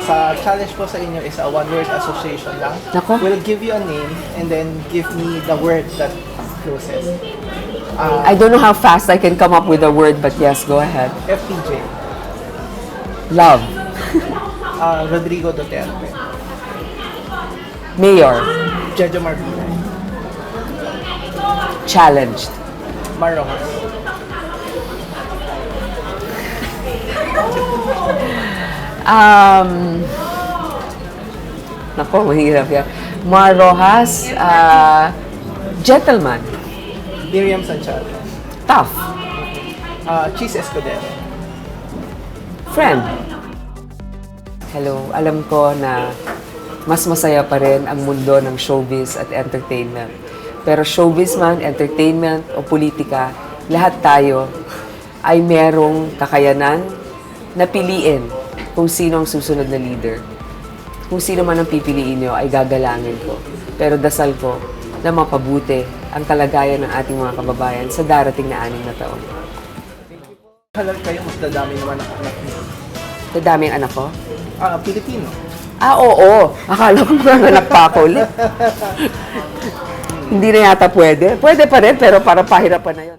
Sa challenge po sa inyo is a one-word association lang. Nako. We'll give you a name and then give me the word that closest. I don't know how fast I can come up with a word, but yes, go ahead. FPJ. Love. Rodrigo Duterte. Mayor. Jojo Marbinay. Challenged. Marrojas. Nako, mahirap yan. Mar Rojas, gentleman. Miriam Sanchado. Tough. Cheese Escudero. Friend. Hello, alam ko na mas masaya pa rin ang mundo ng showbiz at entertainment. Pero showbiz man, entertainment o politika, lahat tayo ay merong kakayanan na piliin kung sino ang susunod na leader. Kung sino man ang pipiliin nyo ay gagalangin ko. Pero dasal ko na mapabuti ang kalagayan ng ating mga kababayan sa darating na 6 na taon. Halal kayo, mas dadami naman ang anak niyo. Dadami ang anak ko? Pilipino. Oo. Akala ko mga anak pa ako ulit. Hindi na yata pwede. Pwede pa rin, pero para pahirapan na yun.